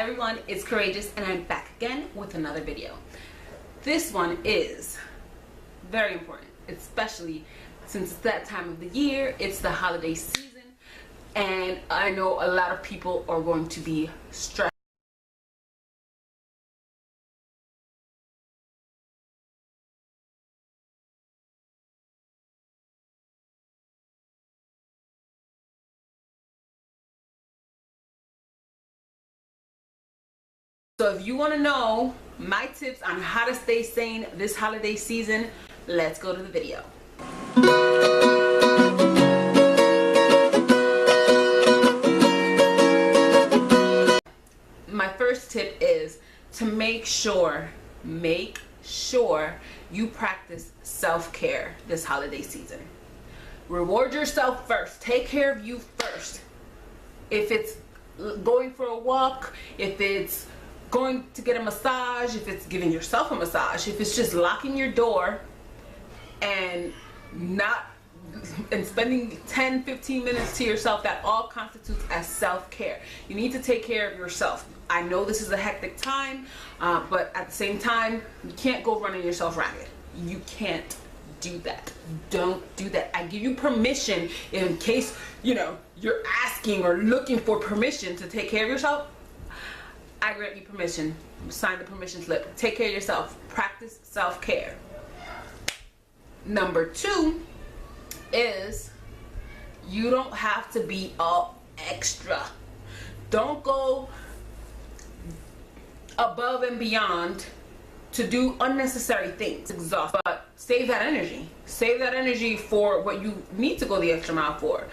everyone, it's Courageous and I'm back again with another video. This one is very important, especially since it's that time of the year. It's the holiday season and I know a lot of people are going to be stressed. So if you want to know my tips on how to stay sane this holiday season, let's go to the video. My first tip is to make sure you practice self-care this holiday season. Reward yourself first. Take care of you first. If it's going for a walk, if it's going to get a massage, if it's giving yourself a massage, if it's just locking your door and spending 10-15 minutes to yourself, that all constitutes as self-care. You need to take care of yourself. I know this is a hectic time, but at the same time, you can't go running yourself ragged. You can't do that. Don't do that. I give you permission in case you're asking or looking for permission to take care of yourself. I grant you permission. Sign the permission slip. Take care of yourself. Practice self-care. Number 2 is you don't have to be all extra. Don't go above and beyond to do unnecessary things. Exhaust. But save that energy. Save that energy for what you need to go the extra mile for.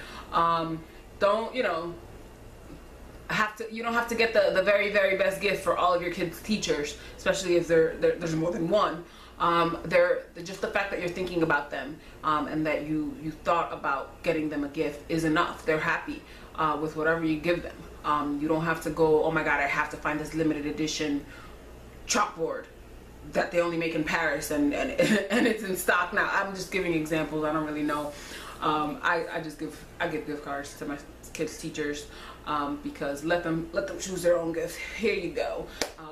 You don't have to get the very best gift for all of your kids' teachers, especially if there's more than one. Just the fact that you're thinking about them and that you thought about getting them a gift is enough. They're happy with whatever you give them. You don't have to go, oh my god, I have to find this limited edition chalkboard that they only make in Paris and it's in stock now. I'm just giving examples. I don't really know. I give gift cards to my kids' teachers because let them choose their own gift. Here you go,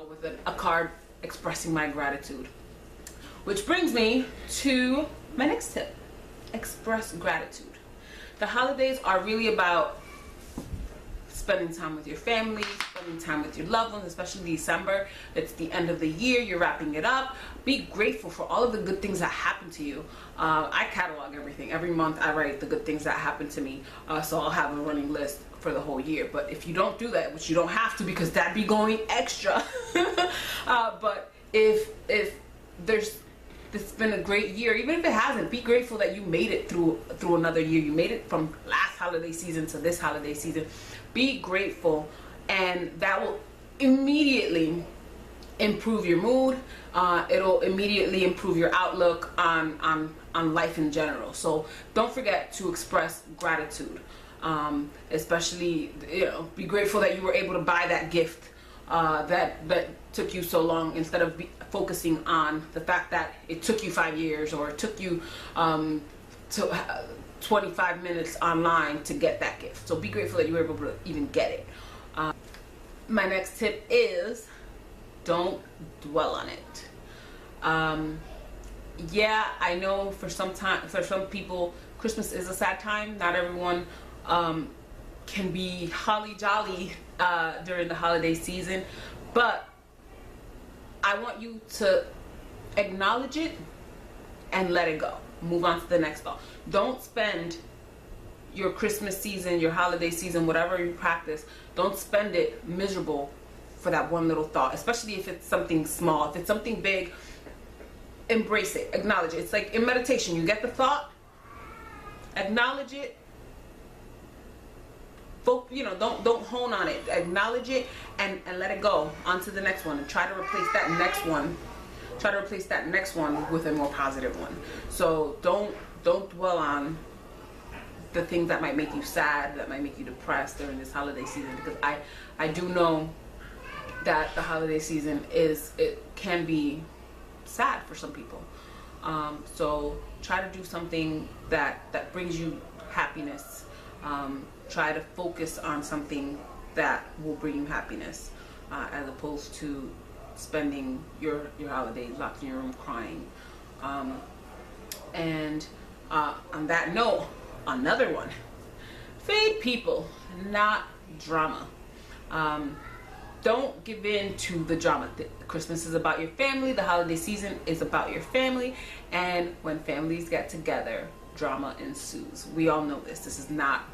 with a card expressing my gratitude. Which brings me to my next tip: express gratitude. The holidays are really about spending time with your family, spending time with your loved ones, especially December. It's the end of the year, you're wrapping it up. Be grateful for all of the good things that happen to you. I catalog everything. Every month I write the good things that happen to me, so I'll have a running list for the whole year. But if you don't do that, which you don't have to because that'd be going extra, but if it's been a great year, even if it hasn't, be grateful that you made it through another year. You made it from last holiday season to this holiday season. Be grateful, and that will immediately improve your mood. It'll immediately improve your outlook on life in general. So don't forget to express gratitude. Especially, be grateful that you were able to buy that gift that took you so long, instead of focusing on the fact that it took you 5 years or it took you 25 minutes online to get that gift. So be grateful that you were able to even get it. My next tip is don't dwell on it. Yeah, I know for some people Christmas is a sad time. Not everyone can be holly jolly during the holiday season, but I want you to acknowledge it and let it go. Move on to the next thought. Don't spend your Christmas season, your holiday season, whatever you practice, don't spend it miserable for that one little thought, especially if it's something small. If it's something big, embrace it, acknowledge it. It's like in meditation, you get the thought, acknowledge it, don't hone on it, acknowledge it and let it go. On to the next one, and try to replace that next one with a more positive one. So don't dwell on the things that might make you sad, that might make you depressed during this holiday season, because I do know that the holiday season can be sad for some people. So try to do something that brings you happiness. Try to focus on something that will bring you happiness. as opposed to spending your holidays locked in your room crying. And on that note, another one, feed people, not drama. Don't give in to the drama. Christmas is about your family. The holiday season is about your family. And when families get together, drama ensues. We all know this. This is not...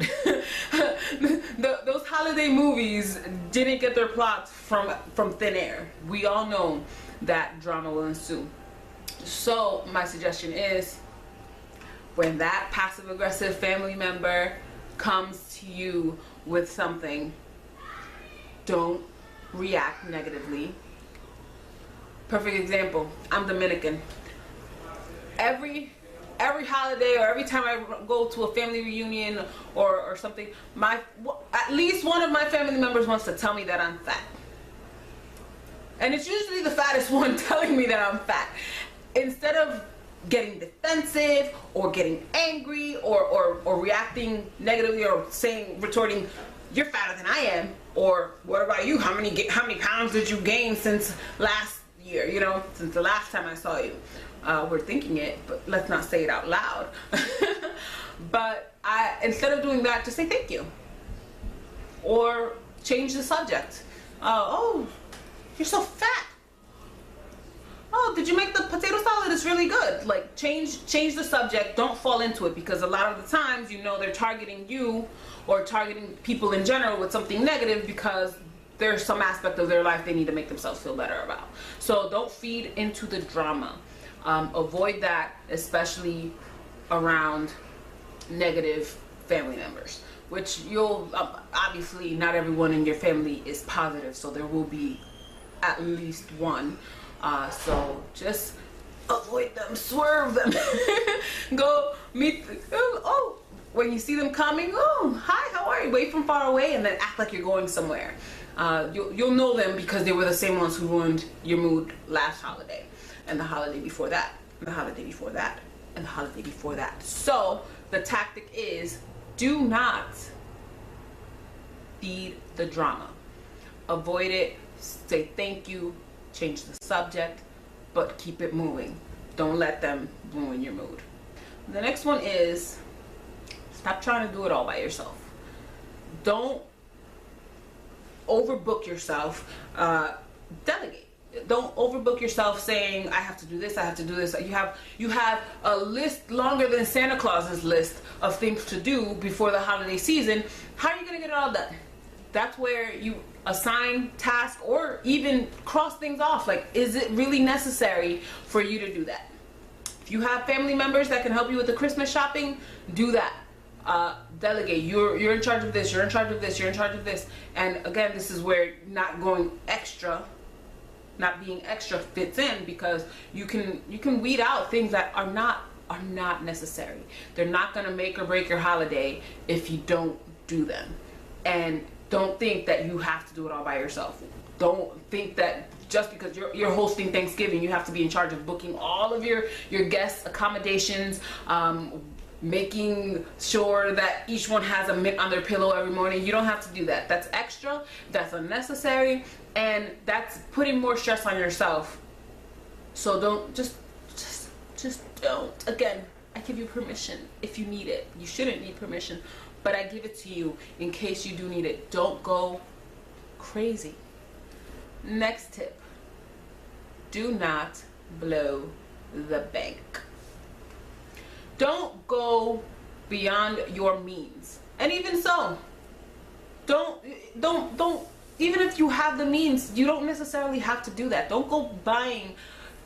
those holiday movies didn't get their plots from thin air. We all know that drama will ensue. So my suggestion is, when that passive-aggressive family member comes to you with something, don't react negatively. Perfect example, I'm Dominican. Every holiday, or every time I go to a family reunion or something, at least one of my family members wants to tell me that I'm fat. And it's usually the fattest one telling me that I'm fat. Instead of getting defensive or getting angry or reacting negatively or retorting, "You're fatter than I am," or "What about you? How many pounds did you gain since last year? You know, since the last time I saw you." We're thinking it, but let's not say it out loud. But instead of doing that, just say thank you, or change the subject. "Oh, you're so fat. Oh, did you make the potato salad? It's really good." Like, change the subject. Don't fall into it, because a lot of the times, they're targeting you or targeting people in general with something negative because there's some aspect of their life they need to make themselves feel better about. So don't feed into the drama. Avoid that, especially around negative family members, which you'll obviously, not everyone in your family is positive, so there will be at least one. So just avoid them, swerve them. Go meet when you see them coming, "Oh, hi, how are you?" Wait from far away and then act like you're going somewhere. You'll know them because they were the same ones who ruined your mood last holiday, and the holiday before that, and the holiday before that, and the holiday before that. So the tactic is, do not feed the drama. Avoid it. Say thank you. Change the subject, but keep it moving. Don't let them ruin your mood. The next one is, stop trying to do it all by yourself. Don't overbook yourself. Delegate. Don't overbook yourself saying, "I have to do this, I have to do this." You have a list longer than Santa Claus's list of things to do before the holiday season. How are you going to get it all done? That's where you assign tasks or even cross things off. Like, is it really necessary for you to do that? If you have family members that can help you with the Christmas shopping, do that. Delegate. You're in charge of this, you're in charge of this, you're in charge of this. And again, this is where not being extra fits in, because you can weed out things that are not necessary. They're not going to make or break your holiday if you don't do them. And don't think that you have to do it all by yourself. Don't think that just because you're hosting Thanksgiving, you have to be in charge of booking all of your guests' accommodations, making sure that each one has a mint on their pillow every morning. You don't have to do that. That's extra, that's unnecessary, and that's putting more stress on yourself. So don't, just don't. Again, I give you permission if you need it. You shouldn't need permission, but I give it to you in case you do need it. Don't go crazy. Next tip, do not blow the bank. Don't go beyond your means. And even so, don't, even if you have the means, you don't necessarily have to do that. Don't go buying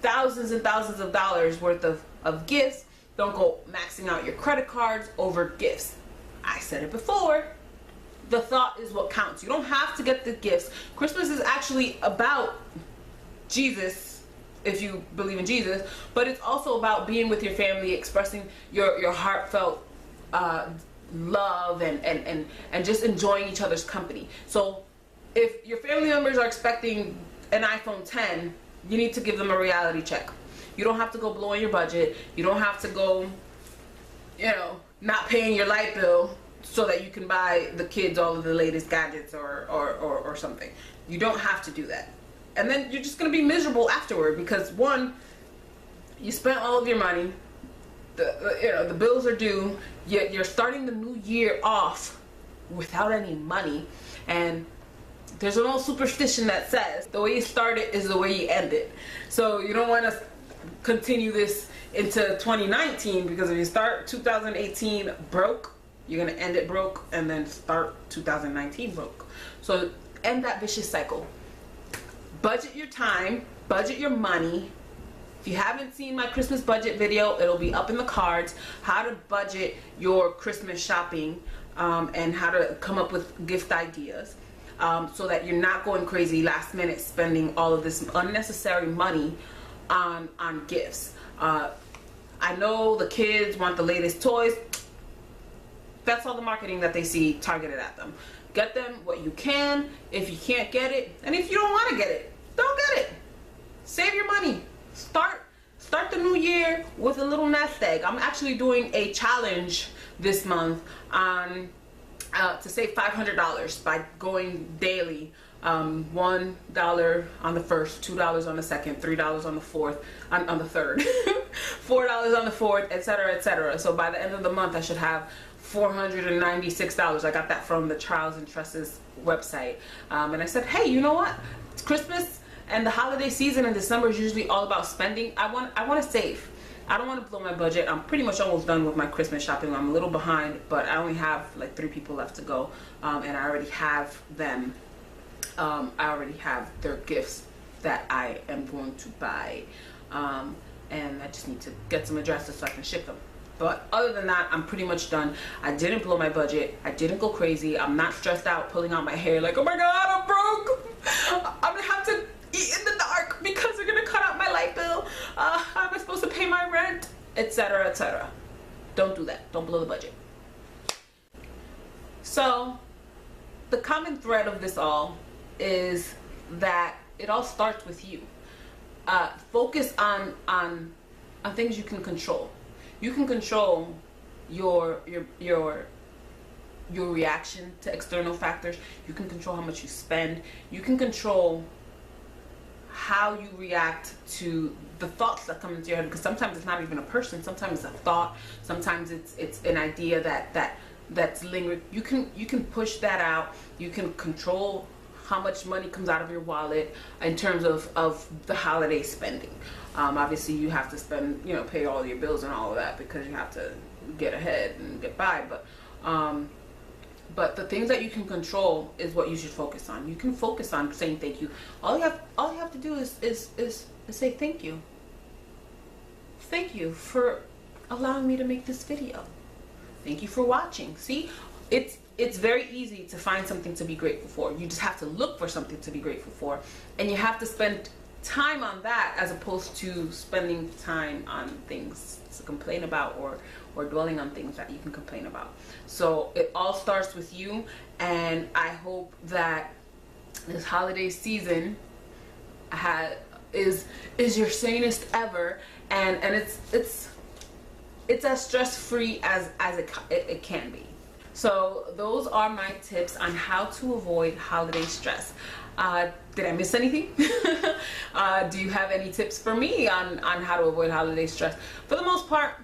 thousands and thousands of dollars worth of gifts. Don't go maxing out your credit cards over gifts. I said it before, the thought is what counts. You don't have to get the gifts. Christmas is actually about Jesus, if you believe in Jesus, but it's also about being with your family, expressing your heartfelt love and just enjoying each other's company. So if your family members are expecting an iPhone 10, you need to give them a reality check. You don't have to go blowing your budget. You don't have to go, not paying your light bill so that you can buy the kids all of the latest gadgets or something. You don't have to do that. And then you're just going to be miserable afterward because, one, you spent all of your money, the bills are due, yet you're starting the new year off without any money. And there's an old superstition that says the way you start it is the way you end it. So you don't want to continue this into 2019, because if you start 2018 broke, you're going to end it broke and then start 2019 broke. So end that vicious cycle. Budget your time, budget your money. If you haven't seen my Christmas budget video, it'll be up in the cards. How to budget your Christmas shopping, and how to come up with gift ideas, so that you're not going crazy last minute spending all of this unnecessary money on gifts. I know the kids want the latest toys. That's all the marketing that they see targeted at them. Get them what you can. If you can't get it, and if you don't want to get it, don't get it. Save your money. Start the new year with a little nest egg. I'm actually doing a challenge this month on to save $500 by going daily. $1 on the first, $2 on the second, $3 on the fourth, on the third, $4 on the fourth, etc., etc. So by the end of the month, I should have $496. I got that from the Charles and Tress's website, and I said, hey, you know what? It's Christmas and the holiday season in December is usually all about spending. I want to save. I don't want to blow my budget. I'm pretty much almost done with my Christmas shopping. I'm a little behind, but I only have like 3 people left to go, and I already have them. I already have their gifts that I am going to buy, and I just need to get some addresses so I can ship them. But other than that, I'm pretty much done. I didn't blow my budget. I didn't go crazy. I'm not stressed out pulling out my hair like, oh my God, I'm broke. I'm gonna have to eat in the dark because they're gonna cut out my light bill. How am I supposed to pay my rent? Etc., etc. Don't do that. Don't blow the budget. So the common thread of this all is that it all starts with you. Focus on things you can control. You can control your reaction to external factors. You can control how much you spend. You can control how you react to the thoughts that come into your head, because sometimes it's not even a person. Sometimes it's a thought. Sometimes it's an idea that's lingering. You can push that out. You can control how much money comes out of your wallet in terms of the holiday spending. Obviously you have to spend, pay all your bills and all of that because you have to get ahead and get by, but the things that you can control is what you should focus on. You can focus on saying thank you. All you have to do is say thank you. Thank you for allowing me to make this video. Thank you for watching. See, it's very easy to find something to be grateful for. You just have to look for something to be grateful for, and you have to spend time on that as opposed to spending time on things to complain about or dwelling on things that you can complain about. So it all starts with you, and I hope that this holiday season is your sanest ever, and it's as stress-free as it can be. So those are my tips on how to avoid holiday stress. Did I miss anything? Do you have any tips for me on how to avoid holiday stress? For the most part,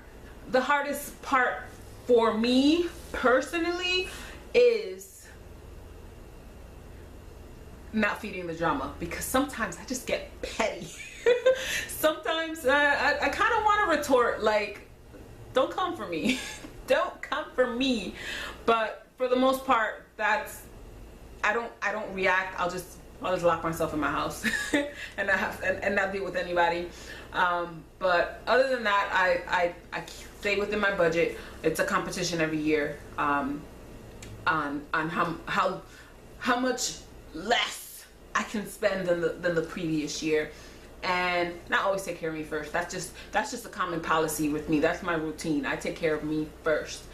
the hardest part for me personally is not feeding the drama, because sometimes I just get petty. Sometimes I kind of want to retort like, don't come for me. Don't come for me. But for the most part, I don't react. I'll just lock myself in my house and not deal with anybody. But other than that, I stay within my budget. It's a competition every year on how much less I can spend than the previous year. And not always take care of me first. That's just a common policy with me. That's my routine. I take care of me first,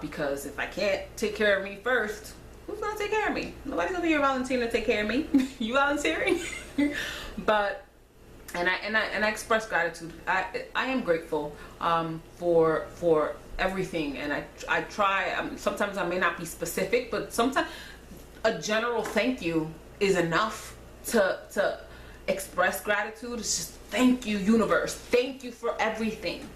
because if I can't take care of me first, who's gonna take care of me? Nobody's gonna be here volunteering to take care of me. You volunteering? But and I express gratitude. I am grateful for everything, and I try. Sometimes I may not be specific, but sometimes a general thank you is enough to express gratitude. It's just thank you, universe. Thank you for everything.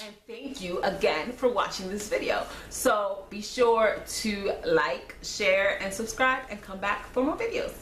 And thank you again for watching this video. So be sure to like, share, and subscribe, and come back for more videos.